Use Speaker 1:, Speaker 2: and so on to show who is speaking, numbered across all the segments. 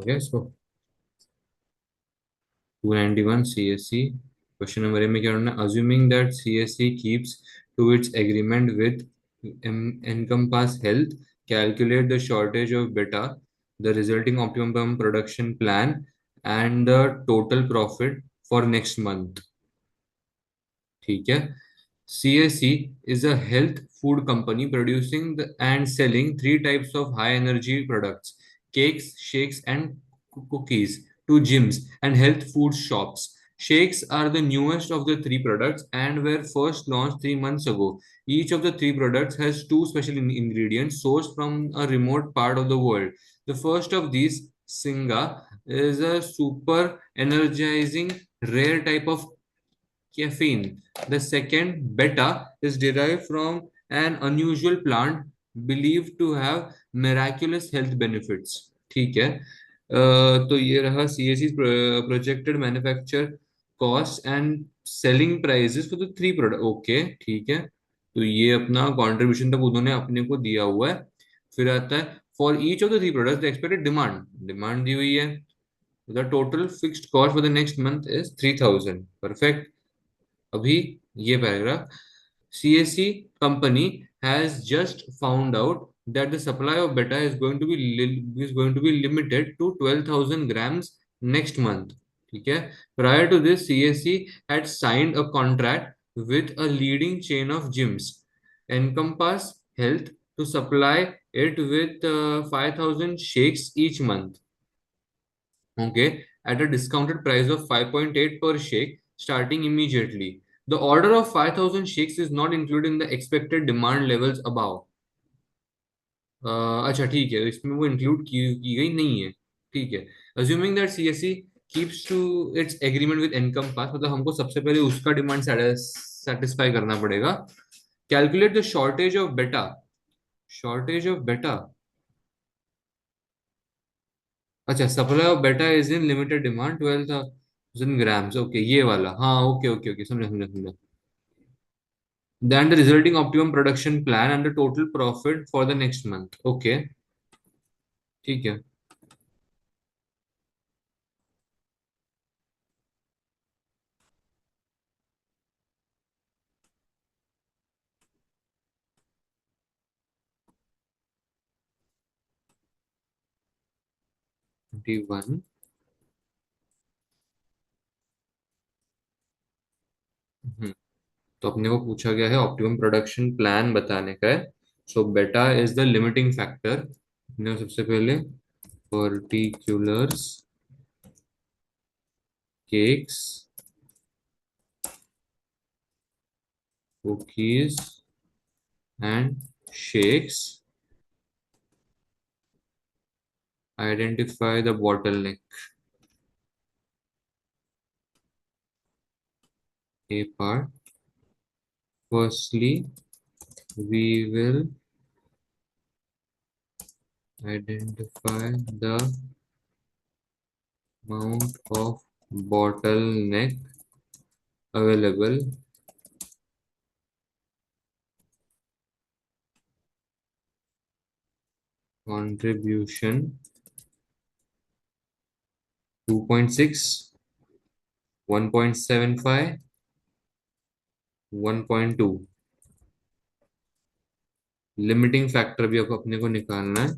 Speaker 1: गया इसको। 291 CSC question number A में क्या करना है? Assuming that CSC keeps to its agreement with Encompass Health, calculate the shortage of beta, the resulting optimum production plan, and the total profit for next month. ठीक है। CSC is a health food company producing and selling three types of high energy products: cakes, shakes, and cookies to gyms and health food shops. Shakes are the newest of the three products and were first launched 3 months ago. Each of the three products has two special ingredients sourced from a remote part of the world. The first of these, Singa, is a super energizing rare type of caffeine. The second, beta, is derived from an unusual plant believed to have miraculous health benefits. ठीक है। तो ये रहा CSE projected manufacture cost and selling prices for the three product। Okay ठीक है। तो ये अपना कंट्रीब्यूशन तक उन्होंने अपने को दिया हुआ है। फिर आता है for each of the three products the expected demand, demand दी हुई है। The total fixed cost for the next month is 3000। Perfect. अभी ये paragraph, CSC company has just found out that the supply of beta is going to be limited to 12,000 grams next month. ठीक है। Prior to this, CSC had signed a contract with a leading chain of gyms, Encompass Health, to supply it with 5,000 shakes each month. Okay, at a discounted price of 5.8 per shake starting immediately. The order of 5,000 shakes is not included in the expected demand levels above. अच्छा ठीक है, इसमें वो include की गई नहीं है। ठीक है। Assuming that CSC keeps to its agreement with Encompass, मतलब हमको सबसे पहले उसका डिमांड सेटिस्फाई करना पड़ेगा। Calculate the shortage of butter. Shortage of butter, अच्छा, supply of butter is in limited demand 12,000 grams. Okay, ये वाला, हाँ ओके ओके ओके, समझा समझा समझा। Then the resulting optimum production plan and the total profit for the next month. Okay ठीक है। 21। तो अपने को पूछा गया है ऑप्टिमम प्रोडक्शन प्लान बताने का है। सो बेटा इज द लिमिटिंग फैक्टर। अपने को सबसे पहले particulars, cakes, cookies and shakes, identify the bottleneck. A part. Firstly, we will identify the amount of bottleneck available contribution 2.6, 1.75, 1.2। Limiting factor भी अब अपने को निकालना है,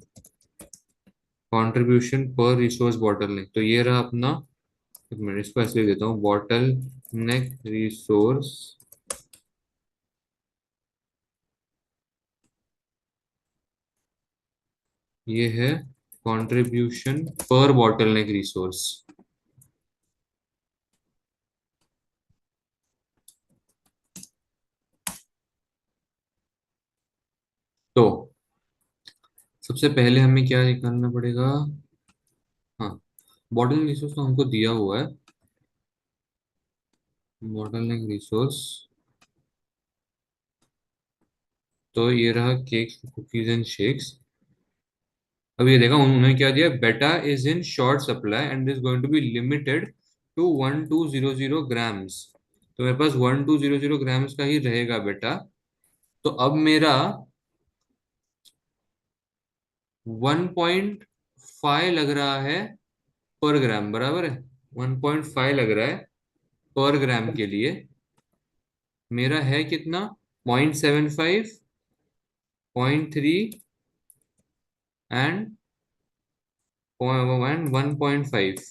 Speaker 1: कंट्रीब्यूशन पर रिसोर्स बॉटलनेक। तो ये रहा अपना, एक मिनट इसको ऐसे लिख देता हूँ, बॉटल नेक रिसोर्स, ये है कंट्रीब्यूशन पर बॉटलनेक रिसोर्स। तो सबसे पहले हमें क्या निकालना पड़ेगा? हाँ, बॉटल रिसोर्स तो हमको दिया हुआ है, बॉटलनेक रिसोर्स। तो ये रहा केक्स, कुकीज एंड शेक्स। अब ये देखा उन्होंने क्या दिया, बेटा is in short supply and is going to be limited to 1200 grams. तो मेरे पास 1200 ग्राम्स का ही रहेगा बेटा। तो अब मेरा 1.5 लग रहा है पर ग्राम बराबर है, 1.5 लग रहा है पर ग्राम के लिए। मेरा है कितना, 0.75, 0.3 एंड 1.5।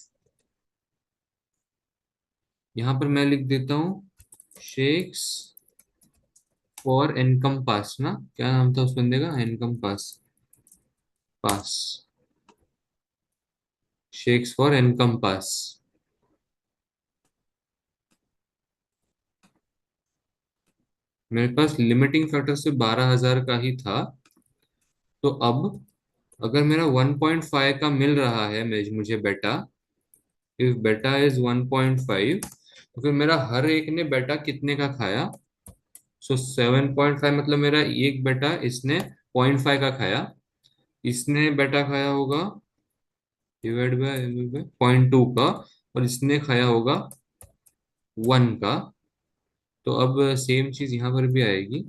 Speaker 1: यहाँ पर मैं लिख देता हूँ शेक्स फॉर इनकम पास ना, क्या नाम था उस बंदे का, इनकम पास, पास, शेक्स फॉर इनकम पास। मेरे पास लिमिटिंग फैक्टर से 12,000 का ही था। तो अब अगर मेरा 1.5 का मिल रहा है मुझे बेटा, इफ बेटा इज 1.5, तो फिर मेरा हर एक ने बेटा कितने का खाया। सो 7.5 मतलब मेरा एक बेटा इसने 0.5 का खाया, इसने बेटा खाया होगा डिवाइड बाय 0.2 का, और इसने खाया होगा 1 का। तो अब सेम चीज यहाँ पर भी आएगी।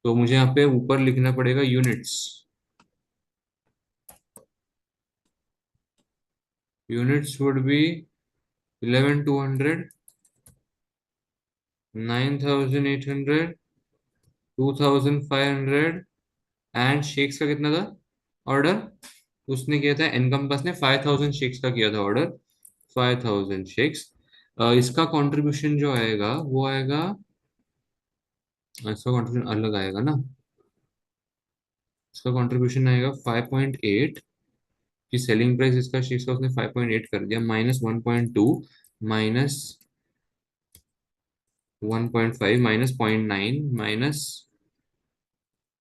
Speaker 1: तो मुझे यहाँ पे ऊपर लिखना पड़ेगा units. Units would be 11,200, 9,800, 2,500। And shakes का कितना था ऑर्डर, उसने किया था एनकम्पस ने 5,000 शेक्स का किया था ऑर्डर, 5,000 शेक्स। इसका कंट्रीब्यूशन जो आएगा वो आएगा, इसका कंट्रीब्यूशन अलग आएगा ना, इसका कंट्रीब्यूशन आएगा 5.8, कि सेलिंग प्राइस इसका शेक्स का उसने 5.8 कर दिया, minus 1.2, minus 1.5, minus 0.9, minus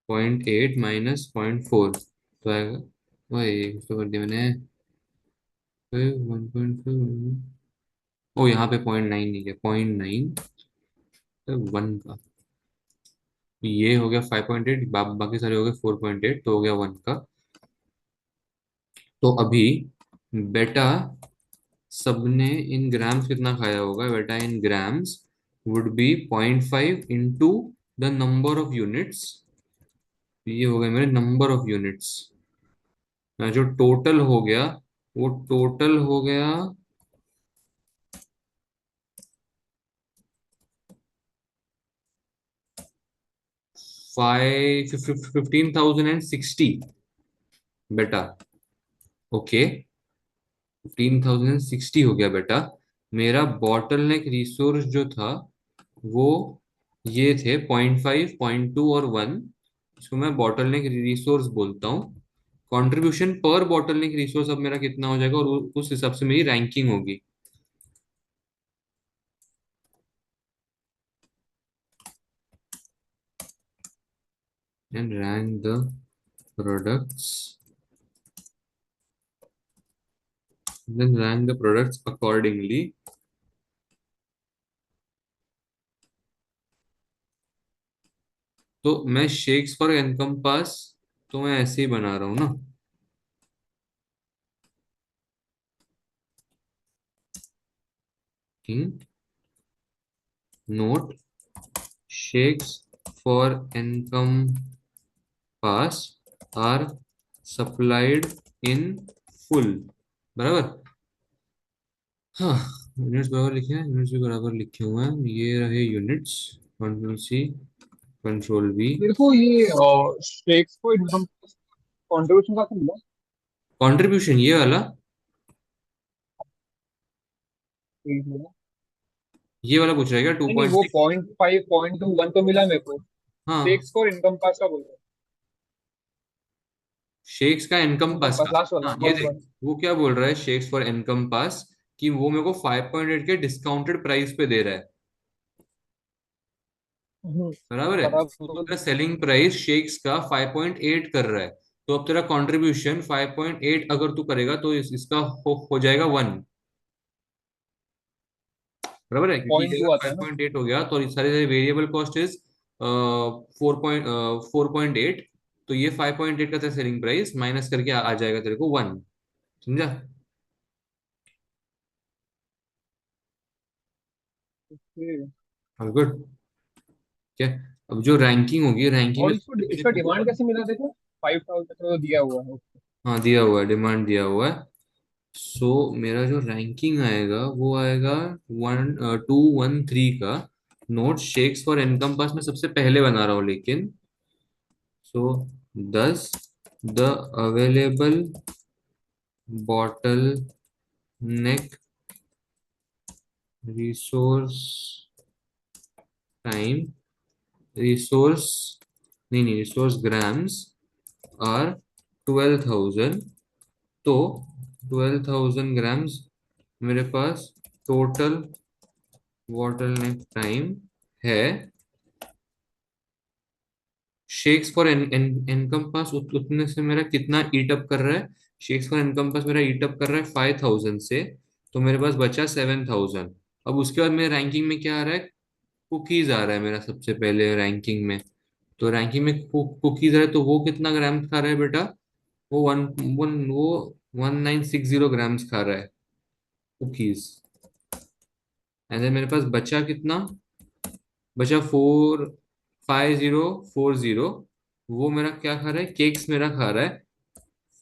Speaker 1: 0.8, minus 0.4। तो आएगा, वही इसको कर दिया मैंने, 1.5। ओ यहाँ पे 0.9 नहीं है, 0.9 1 का। ये हो गया 5.8, बाकी सारे हो गए 4.8, तो हो गया 1 का। तो अभी बेटा सबने इन ग्राम्स कितना खाया होगा, बेटा in grams would be 0.5 into the number of units. ये हो गए मेरे नंबर ऑफ यूनिट्स। जो टोटल हो गया, वो टोटल हो गया 15,060 बेटा। ओके, 15,060 हो गया बेटा। मेरा बॉटल नेक रिसोर्स जो था वो ये थे 0.5, 0.2 और 1। इसको मैं बॉटल नेक रिसोर्स बोलता हूँ। कंट्रीब्यूशन पर बॉटल नेक रिसोर्स अब मेरा कितना हो जाएगा, और उस हिसाब से मेरी रैंकिंग होगी। And rank the products, then rank the products accordingly। तो मैं शेक्स फॉर इनकम पास, तो मैं ऐसे ही बना रहा हूँ ना, note shakes for income pass are supplied in full, बराबर। हाँ, यूनिट्स बराबर लिखे हैं, यूनिट्स भी बराबर लिखे हुए हैं, ये रहे units. Control C, control V.
Speaker 2: मेरे को ये स्टेक्स को इनकम कंट्रीब्यूशन का मिला।
Speaker 1: कंट्रीब्यूशन ये वाला, ये वाला पूछ रहा है क्या, टू
Speaker 2: नहीं नहीं,
Speaker 1: पॉइंट
Speaker 2: वो
Speaker 1: सिक्स
Speaker 2: 0.5 0.2 1 तो मिला मेरे को।
Speaker 1: हाँ,
Speaker 2: स्टेक्स को इनकम पास का बोल रहा
Speaker 1: शेक्स का
Speaker 2: हूँ,
Speaker 1: इनकम
Speaker 2: इनकम
Speaker 1: पास
Speaker 2: पास
Speaker 1: का।
Speaker 2: लास्ट वाला
Speaker 1: हाँ ये
Speaker 2: वन
Speaker 1: देख,
Speaker 2: वन।
Speaker 1: वो क्या बोल रहा है शेक्स फॉर इनकम पास, कि वो मेरे को 5.8 के डिस्काउंटेड प्राइस पे दे रहा है, बराबर है। तो
Speaker 2: बराबर।
Speaker 1: तेरा सेलिंग प्राइस शेक्स का 5.8 कर रहा है, तो अब तेरा कंट्रीब्यूशन 5.8 अगर तू करेगा तो इसका हो जाएगा 1, बराबर है, क्योंकि ये
Speaker 2: 0.2
Speaker 1: अगर
Speaker 2: आता है ना।
Speaker 1: 5.8 हो गया तो ये सारे सारे वेरिएबल कॉस्ट इज 4.8। तो ये 5.8 का तेरा सेलिंग प्राइस माइनस करके आ जाएगा तेरे को 1, समझा।
Speaker 2: Okay.
Speaker 1: All good. क्या, अब जो रैंकिंग होगी, रैंकिंग में
Speaker 2: और
Speaker 1: सबसे
Speaker 2: इसको
Speaker 1: पहले
Speaker 2: इसका
Speaker 1: तू
Speaker 2: डिमांड कैसे मिला देखो, 5,000 तो दिया हुआ है।
Speaker 1: हाँ दिया हुआ है, डिमांड दिया हुआ है। सो मेरा जो रैंकिंग आएगा वो आएगा 1213 का। नोट शेक्स फॉर इनकम पास मैं सबसे पहले बना रहा हूँ लेकिन। सो 10, the available bottle neck resource time, resource, नहीं नहीं, रिसोर्स ग्राम्स आर 12,000। तो 12,000 ग्राम्स मेरे पास टोटल बॉटल नेक टाइम है। शेक्स फॉर इनकम पास उतने से मेरा कितना ईट अप कर रहा है? शेक्स फॉर इनकम पास मेरा ईट अप कर रहा है 5,000 से। तो मेरे पास बचा 7,000। अब उसके बाद मेरे रैंकिंग में क्या आ रहा है? कुकीज आ रहा है मेरा सबसे पहले रैंकिंग में। तो रैंकिंग में कुकीज आ रहा है, तो वो कितना ग्राम खा रहा है बेटा? वो वन वन वो 1960 ग्राम्स खा रहा है कुकीज। एंड देन मेरे पास बचा कितना? बचा 5040। वो मेरा क्या खा रहा है? केक्स मेरा खा रहा है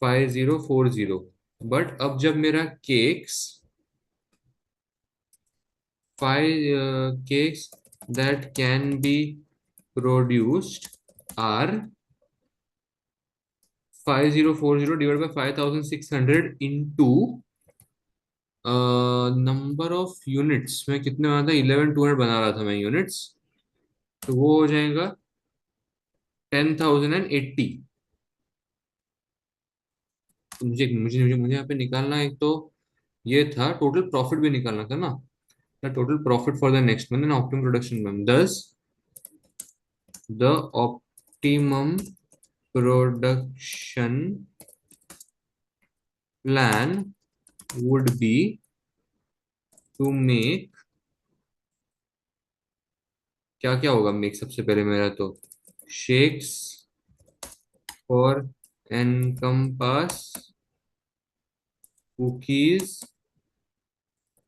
Speaker 1: 5040। बट अब जब मेरा cakes, 5 cakes that can be produced are 5040 divide by 5600 into number of units. मैं कितने बना था? 11,200 बना रहा था मैं यूनिट्स। तो वो हो जाएगा 10,080। तो मुझे मुझे मुझे मुझे यहाँ पे निकालना है। एक तो ये था, टोटल प्रॉफिट भी निकालना था ना। The total profit for the next month and optimum production month, thus the optimum production plan would be to make, क्या क्या होगा मेक सबसे पहले मेरा? तो shakes for Encompass, cookies,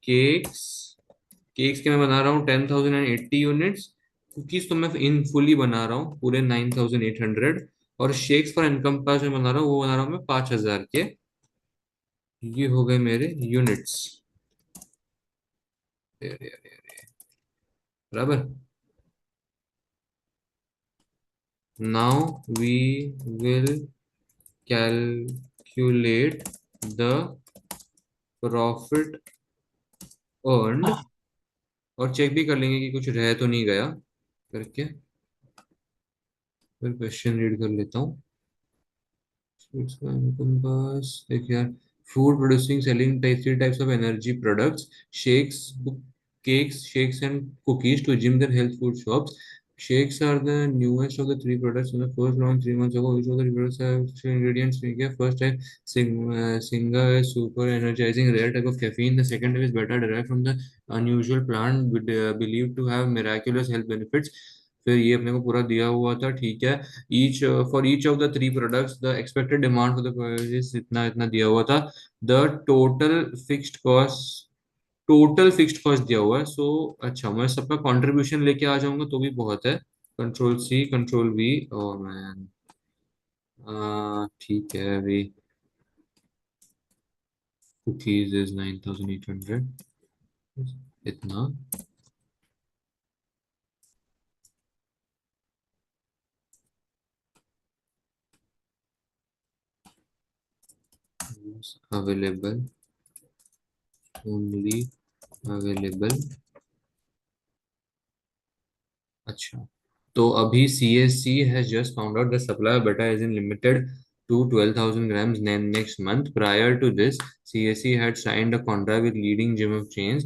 Speaker 1: cakes. Cakes के मैं बना रहा हूँ 10,080 यूनिट्स। कुकीज तो मैं इन फुली बना रहा हूँ पूरे 9,800। और शेक्स फॉर इनकम पास में बना रहा हूँ, वो बना रहा हूँ मैं 5,000 के। ये हो गए मेरे यूनिट्स। बराबर। Now we will calculate the profit earned. और चेक भी कर लेंगे कि कुछ रह तो नहीं गया करके। फिर क्वेश्चन रीड कर लेता हूँ। इसका इनकम बस देखिए यार। Food producing selling type 3 types of energy products, shakes, cakes, shakes and cookies to gym their health food shops. Shakes are the newest of the three products. In the first launched 3 months ago, each of the products have three ingredients. ठीक है, first type Singa is super energizing rare type of caffeine. The second type is beta derived from the unusual plant believed to have miraculous health benefits. फिर ये अपने को पूरा दिया हुआ था, ठीक है। each for each of the three products the expected demand for the price इतना इतना दिया हुआ था। the total fixed cost, total fixed cost दिया हुआ है। सो अच्छा, मैं सबका कंट्रीब्यूशन लेके आ जाऊंगा तो भी बहुत है। Control C, control V. Oh man, ठीक है अभी। कुकीज इज 9,800, इतना। Available, only available. अच्छा, तो अभी CSC has just found out the supply of beta is in limited to 12,000 grams next month. Prior to this, CSC had signed a contract with leading gym of chains,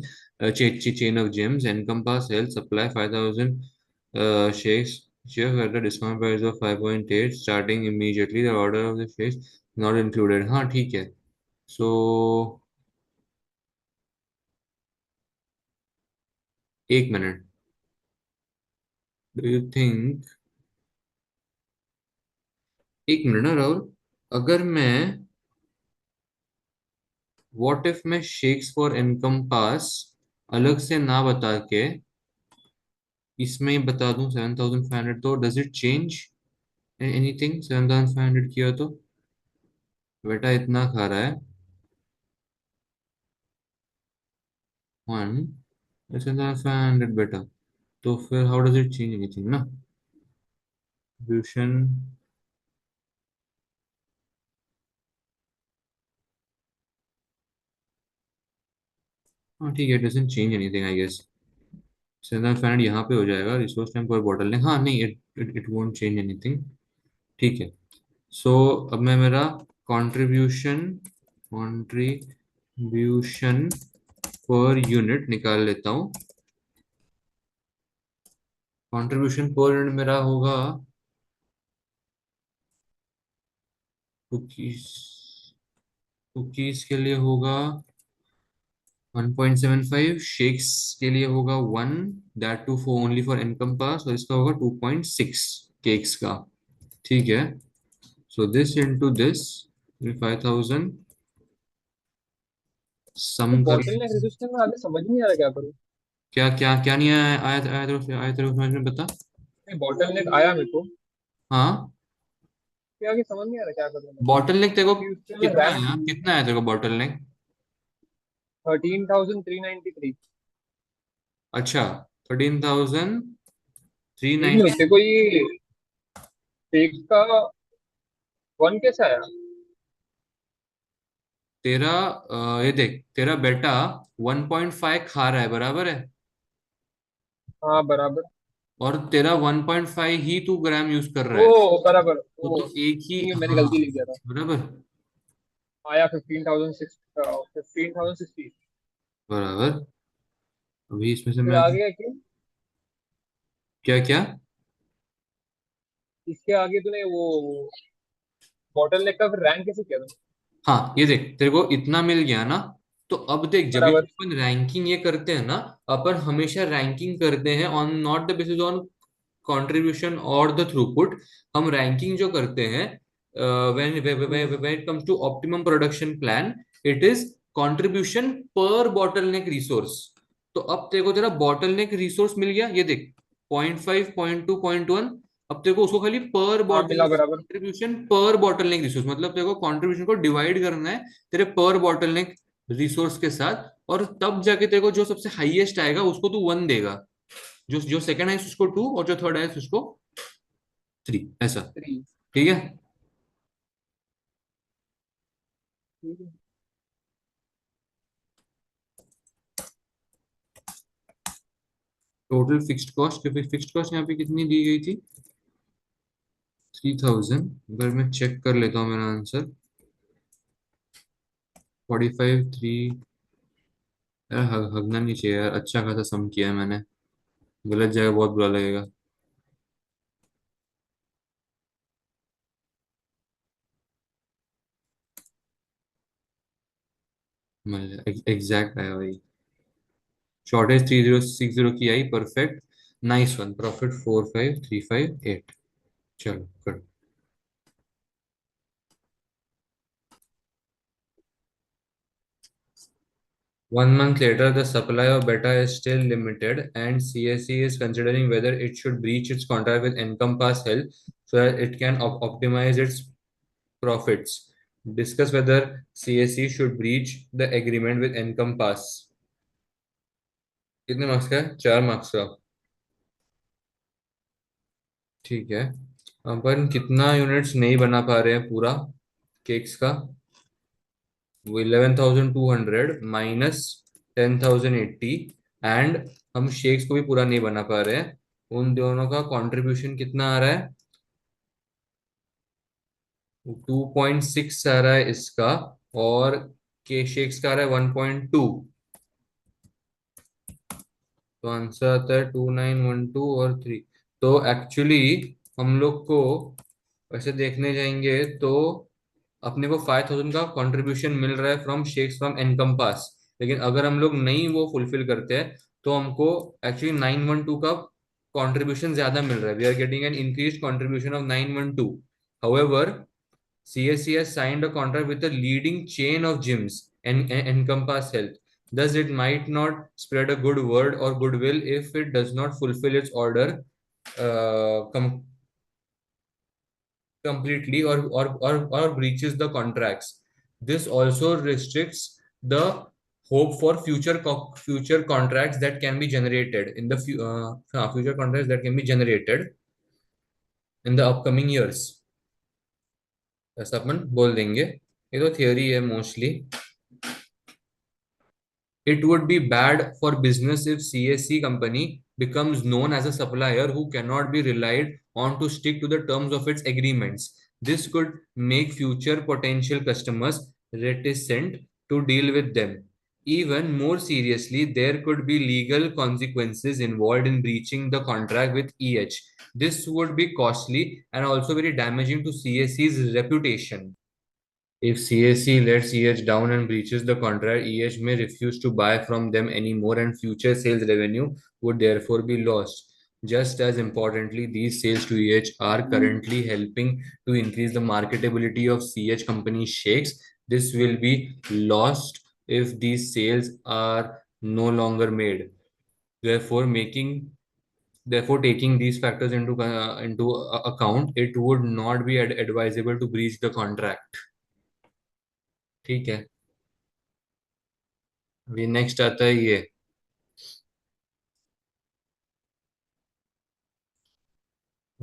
Speaker 1: chain of gyms, Encompass Health supply 5,000 shakes. Share at the discount price of 5.8 starting immediately. The order of the shakes not included. हाँ ठीक है। So एक minute, do you think, एक minute ना राहुल, अगर मैं, what if मैं shakes for income पास अलग से ना बता के इसमें ही बता दूं 7,500, तो डज इट चेंज एनीथिंग? 7,500 किया तो बेटा इतना खा रहा है, 1, ऐसे 500 बेटा, तो फिर how does it change anything ना, ट्यूशन। हाँ ठीक है, doesn't change anything I guess. 7,500 यहाँ पे हो जाएगा, रिसोर्स टाइम पर बॉटल ने, हाँ नहीं, it it it won't change anything. ठीक है। सो अब मैं मेरा कंट्रीब्यूशन कंट्रीब्यूशन पर यूनिट निकाल लेता हूँ। कंट्रीब्यूशन पर यूनिट मेरा होगा कुकीज, कुकीज के लिए होगा 1.75, शेक्स के लिए होगा 1, that too for only for income पास, और इसका होगा 2.6 केक्स का। ठीक है। सो दिस इनटू दिस 5,000,
Speaker 2: तो
Speaker 1: सम कर।
Speaker 2: बॉटल नेक रेजिस्टेंस में आगे समझ नहीं आ रहा क्या करूँ।
Speaker 1: क्या क्या क्या नहीं आया, आया आया तेरे को समझ में, बता।
Speaker 2: नहीं बॉटल नेक आया मेरे को,
Speaker 1: हाँ,
Speaker 2: फिर आगे समझ नहीं आ रहा क्या करूँ मैं।
Speaker 1: बॉटल नेक तेरे को
Speaker 2: क्योंकि उससे मैं
Speaker 1: कितना
Speaker 2: रैंक
Speaker 1: आया, कितना आया तेरे को बॉटल नेक?
Speaker 2: 13,393।
Speaker 1: अच्छा, 13,390।
Speaker 2: एक मिनट तेरे को ये फेक का वन कैसे आया।
Speaker 1: तेरा ये देख, तेरा बेटा 1.5 खा रहा है, बराबर है,
Speaker 2: हाँ बराबर।
Speaker 1: और तेरा 1.5 ही तू ग्राम यूज कर रहा
Speaker 2: ओ
Speaker 1: है।
Speaker 2: बराबर
Speaker 1: तो
Speaker 2: ओ।
Speaker 1: एक ही,
Speaker 2: नहीं मैंने
Speaker 1: हाँ,
Speaker 2: गलती लिख दिया था।
Speaker 1: बराबर,
Speaker 2: आया 15,060।
Speaker 1: बराबर। अभी इसमें से
Speaker 2: फिर
Speaker 1: मैं,
Speaker 2: आगे क्यों,
Speaker 1: क्या क्या,
Speaker 2: इसके आगे तूने वो बॉटल नेक का फिर रैंक कैसे किया तूने।
Speaker 1: हाँ ये देख, तेरे को इतना मिल गया ना। तो अब देख, जब भी
Speaker 2: बराबर।
Speaker 1: अपन रैंकिंग ये करते हैं ना, अपन हमेशा रैंकिंग करते हैं on not the basis on contribution और द थ्रूपुट। हम रैंकिंग जो करते हैं, when
Speaker 2: hmm.
Speaker 1: When it comes to optimum production plan, it is contribution पर बॉटलनेक रिसोर्स। तो अब तेरे को तेरा बॉटलनेक रिसोर्स मिल गया, ये देख, 0.5, 0.2, 0.1। अब तेरे को उसको खाली पर
Speaker 2: हाँ
Speaker 1: बॉटल
Speaker 2: मिला बराबर।
Speaker 1: कंट्रीब्यूशन पर बॉटलनेक रिसोर्स, मतलब तेरे को कंट्रीब्यूशन को डिवाइड करना है तेरे पर बॉटलनेक रिसोर्स के साथ, और तब जाके तेरे को जो सबसे हाईएस्ट आएगा उसको तू 1 देगा, जो जो सेकंड है उसको 2, और जो थर्ड है उसको 3, ऐसा।
Speaker 2: 3।
Speaker 1: ठीक है। Total fixed cost, fixed cost यहाँ पे कितनी दी गई थी, 3,000। अगर मैं चेक कर लेता हूँ मेरा आंसर, 45, 3। यार हगना नहीं चाहिए यार, अच्छा खासा सम किया है मैंने, गलत जगह बहुत बुरा लगेगा। एग्जैक्ट आया भाई, शॉर्टेज 3,060 की आई, परफेक्ट, नाइस वन, प्रॉफिट 4,5,3,5,8। चलो good. 1 month later, the supply of beta is still limited, and CSC is considering whether it should breach its contract with Encompass Health so that it can optimize its profits. Discuss whether CSC should breach the agreement with Encompass. कितने marks का है, 4 marks का। ठीक है। अपन कितना units नहीं बना पा रहे हैं पूरा केक्स का, वो 11,200 माइनस 10,080, एंड हम शेक्स को भी पूरा नहीं बना पा रहे हैं। उन दोनों का कंट्रीब्यूशन कितना आ रहा है, 2.6 आ रहा है इसका, और के शेक्स का आ रहा है 1.2। तो आंसर आता है 2,912 और 3। तो एक्चुअली हम लोग को वैसे देखने जाएंगे तो अपने को 5,000 का कंट्रीब्यूशन मिल रहा है फ्रॉम शेक्स फ्रॉम एनकम्पास। लेकिन अगर हम लोग नहीं वो फुलफिल करते हैं, तो हमको एक्चुअली 912 का कंट्रीब्यूशन ज्यादा मिल रहा है, we are getting an increase contribution of 912। However, CSC has signed a contract with a leading chain of gyms and Encompass Health. Thus, it might not spread a good word or goodwill if it does not fulfill its order. Uh, com- completely or breaches the contracts. This also restricts the hope for future contracts that can be generated in the future contracts that can be generated in the upcoming years. ऐसा अपन बोल देंगे, ये तो theory है mostly. It would be bad for business if CSC company becomes known as a supplier who cannot be relied on to stick to the terms of its agreements. This could make future potential customers reticent to deal with them. Even more seriously, there could be legal consequences involved in breaching the contract with EH. This would be costly and also very damaging to CSC's reputation. If CSC lets EH down and breaches the contract, EH may refuse to buy from them anymore, and future sales revenue would therefore be lost. Just as importantly, these sales to EH are currently helping to increase the marketability of CH company shakes. This will be lost if these sales are no longer made. Therefore, taking these factors into account, it would not be advisable to breach the contract. ठीक है. अभी next आता है ये.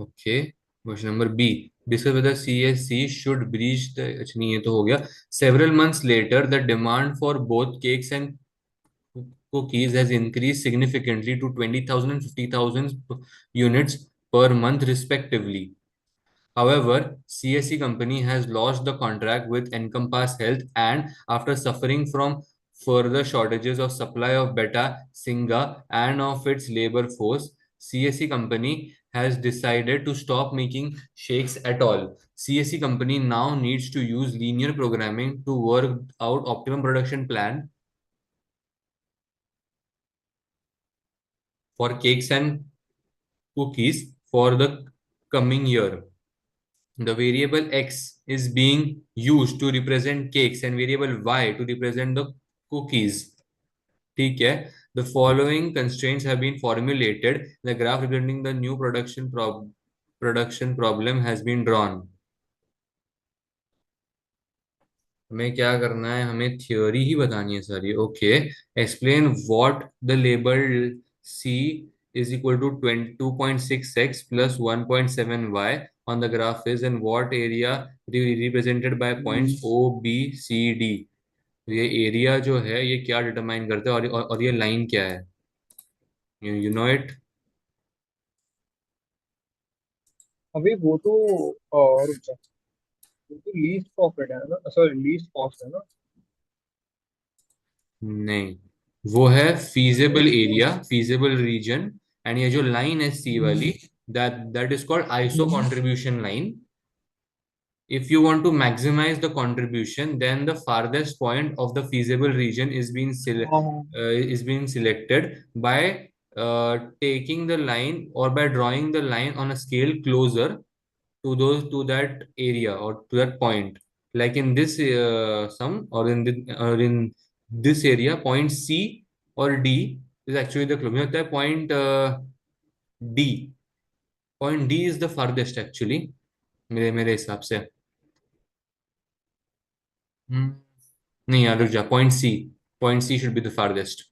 Speaker 1: Okay, question number B. Discuss whether CSC should breach the, अच्छा नहीं ये तो हो गया. Several months later the demand for both cakes and cookies has increased significantly to 20,000 and 50,000 units per month respectively. However, CSC company has lost the contract with Encompass Health, and after suffering from further shortages of supply of Beta, Singa and of its labor force, CSC company has decided to stop making shakes at all. CSC company now needs to use linear programming to work out optimum production plan for cakes and cookies for the coming year. The variable x is being used to represent cakes and variable y to represent the cookies. ठीक है. The following constraints have been formulated. The graph representing the new production problem has been drawn. हमें क्या करना है, हमें theory ही बतानी है सारी. Okay, explain what the label C is equal to 2.6x plus 1.7y on the graph is, and what area represented by points O B C D. ये area जो है ये क्या डिटरमाइन करता है, और ये लाइन क्या है, यू नो इट.
Speaker 2: अभी वो तो रुक जा, वो तो लीस्ट प्रॉफिट है ना, सॉरी लीस्ट कॉस्ट है ना.
Speaker 1: नहीं, वो है feasible
Speaker 2: least
Speaker 1: area,
Speaker 2: cost.
Speaker 1: Feasible region. And ये जो लाइन है सी वाली, that is called iso contribution line. If you want to maximize the contribution, then the farthest point of the feasible region
Speaker 2: हाँ.
Speaker 1: is being selected by taking the line or by drawing the line on a scale closer to that area or to that point. Like in this sum, or in this area, point C or D is actually the closest. Point D. Point D is the farthest actually. मेरे मेरे हिसाब से. हम्म, नहीं यार रुक जा. Point C should be the farthest.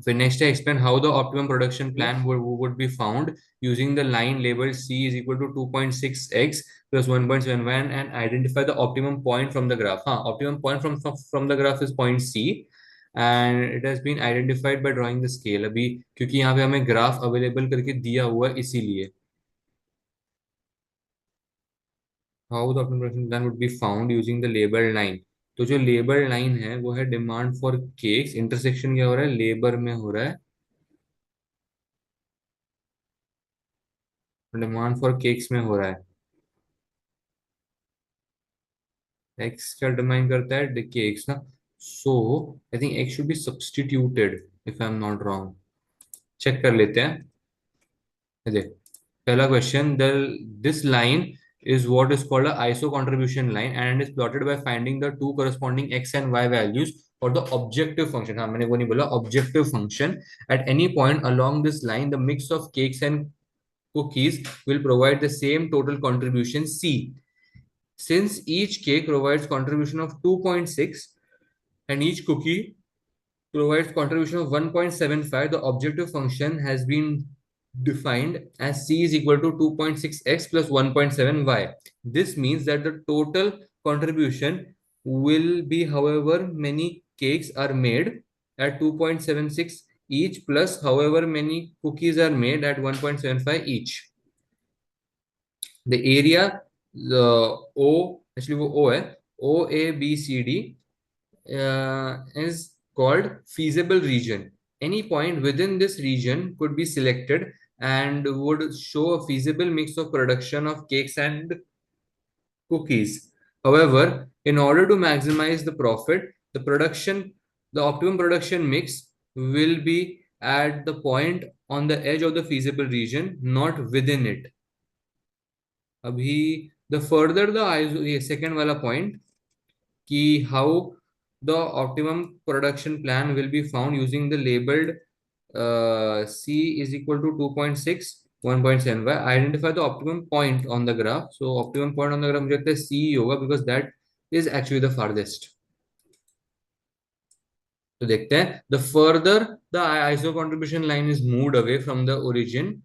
Speaker 1: फिर next है, explain how the optimum production plan would be found using the line labeled C is equal to 2.6x plus 1.71 and identify the optimum point from the graph. हाँ, optimum point from the graph is point C and it has been identified by drawing the scale. अभी क्योंकि यहाँ पे हमें graph available करके दिया हुआ है इसीलिए. How the optimal production plan would be found using the labour line. तो जो लेबर लाइन है वो है डिमांड फॉर केक्स. इंटरसेक्शन क्या हो रहा है, लेबर में हो रहा है. डिमांड फॉर केक्स में हो रहा है. एक्स क्या डिमांड करता है, केक्स ना. So I think X should be substituted if I am not wrong. Check कर लेते हैं. ये देख, पहला question, the this line is what is called a iso contribution line and is plotted by finding the two corresponding x and y values for the objective function. हाँ, मैंने वो नहीं बोला, objective function. At any point along this line, the mix of cakes and cookies will provide the same total contribution C. Since each cake provides contribution of 2.6 and each cookie provides contribution of 1.75, the objective function has been defined as C is equal to 2.6x plus 1.7y. This means that the total contribution will be however many cakes are made at 2.76 each plus however many cookies are made at 1.75 each. The area, the O, actually वो O है, O A B C D is called feasible region. Any point within this region could be selected and would show a feasible mix of production of cakes and cookies. However, in order to maximize the profit, the optimum production mix will be at the point on the edge of the feasible region, not within it. अभी the further the ये second वाला point कि how the optimum production plan will be found using the labeled C is equal to 2.6 1.7 y. Identify the optimum point on the graph. So optimum point on the graph मुझे लगता है C ही होगा because that is actually the farthest. तो देखते हैं the further the ISO contribution line is moved away from the origin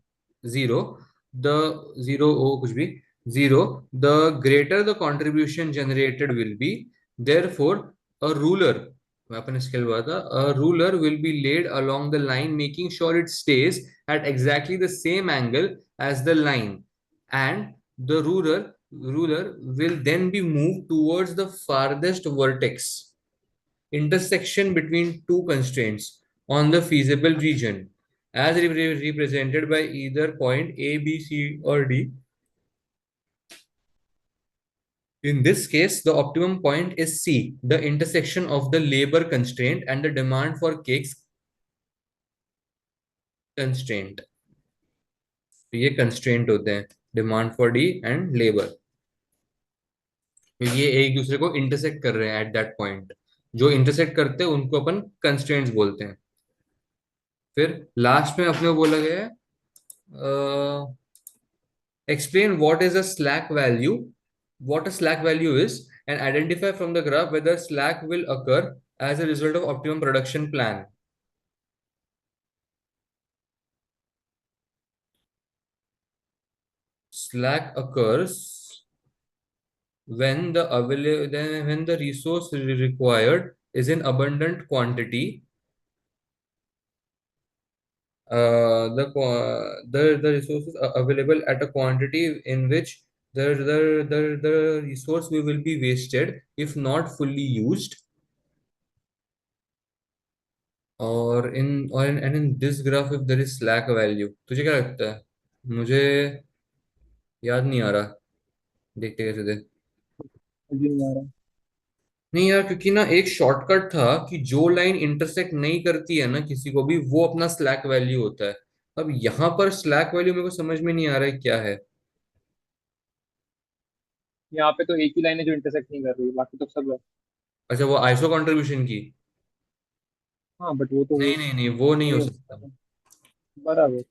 Speaker 1: zero, the zero oh कुछ भी zero, the greater the contribution generated will be. Therefore a ruler, upon scale हुआ था, a ruler will be laid along the line making sure it stays at exactly the same angle as the line, and the ruler will then be moved towards the farthest vertex intersection between two constraints on the feasible region as represented by either point A, B, C, or D. In this case, the optimum point is C, the intersection of the labor constraint and the demand for cakes constraint. तो ये constraint होते हैं, demand for D and labor. ये एक दूसरे को intersect कर रहे हैं at that point. जो intersect करते हैं उनको अपन constraints बोलते हैं. फिर लास्ट में अपने को बोला गया है explain what is a slack value, what a slack value is, and identify from the graph whether slack will occur as a result of optimum production plan. Slack occurs when the resource required is in abundant quantity. The resources are available at a quantity in which the resource will be wasted if not fully used. And in this graph if there is slack value, तुझे क्या लगता है? मुझे याद नहीं आ रहा, देखते कैसे थे.
Speaker 2: जी नहीं आ रहा।
Speaker 1: नहीं यार, क्योंकि ना एक शॉर्टकट था कि जो लाइन इंटरसेक्ट नहीं करती है ना किसी को भी, वो अपना स्लैक वैल्यू होता है. अब यहाँ पर स्लैक वैल्यू मेरे को समझ में नहीं आ रहा है क्या है.
Speaker 2: यहाँ पे तो एक ही लाइन है जो इंटरसेक्ट नहीं कर रही है, बाकी तो सब है।
Speaker 1: अच्छा, वो आइसो कंट्रीब्यूशन की.
Speaker 2: हाँ बट वो तो
Speaker 1: नहीं नहीं नहीं, वो नहीं
Speaker 2: नहीं
Speaker 1: हो
Speaker 2: हो
Speaker 1: सकता.
Speaker 2: सकता। बराबर।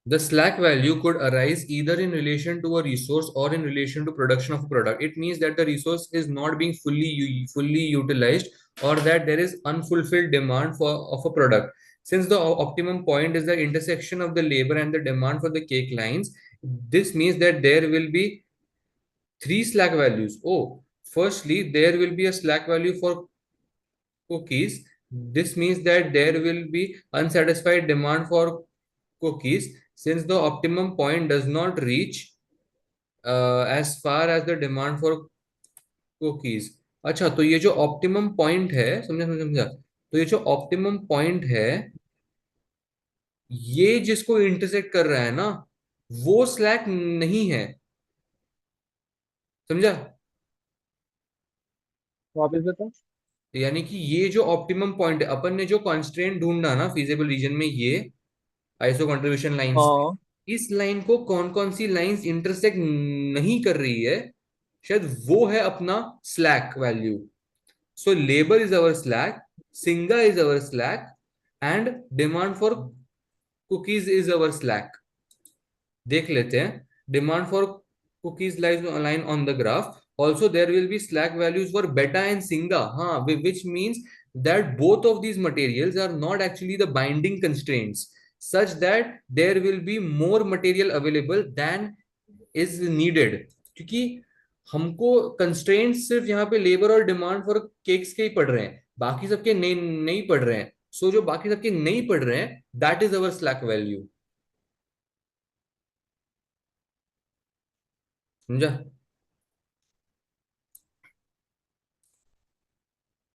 Speaker 1: The slack value could arise either in relation to a resource or in relation to production of a product. It means that the resource is not being fully utilized, or that there is unfulfilled demand for of a product. Since the optimum point is the intersection of the labor and the demand for the cake lines, this means that there will be three slack values. Oh, firstly, there will be a slack value for cookies. This means that there will be unsatisfied demand for cookies since the optimum point does not reach as far as the demand for cookies. अच्छा, तो ये जो optimum point है, समझा समझा समझा, तो ये जो ऑप्टिमम पॉइंट है, ये जिसको इंटरसेक्ट कर रहा है ना, वो स्लैक नहीं है. समझा?
Speaker 2: वापस बता।
Speaker 1: यानी कि ये जो ऑप्टिमम पॉइंट है, अपन ने जो कॉन्स्ट्रेंट ढूंढा ना फीजिबल रीजन में, ये आइसो कंट्रीब्यूशन लाइंस,
Speaker 2: हाँ।
Speaker 1: इस लाइन को कौन कौन सी लाइंस इंटरसेक्ट नहीं कर रही है, शायद वो है अपना slack value. So labour is our slack, singer is our slack, and demand for cookies is our slack. देख लेते हैं. Demand for cookies lies align on the graph. Also, there will be slack values for beta and singa, हाँ, which means that both of these materials are not actually the binding constraints, such that there will be more material available than is needed. क्योंकि हमको constraints सिर्फ यहाँ पे labour और demand for cakes के ही पड़ रहे हैं, बाकी सबके नहीं नहीं पड़ रहे हैं. सो जो बाकी सबके नहीं पड़ रहे हैं, that is our slack value. समझा?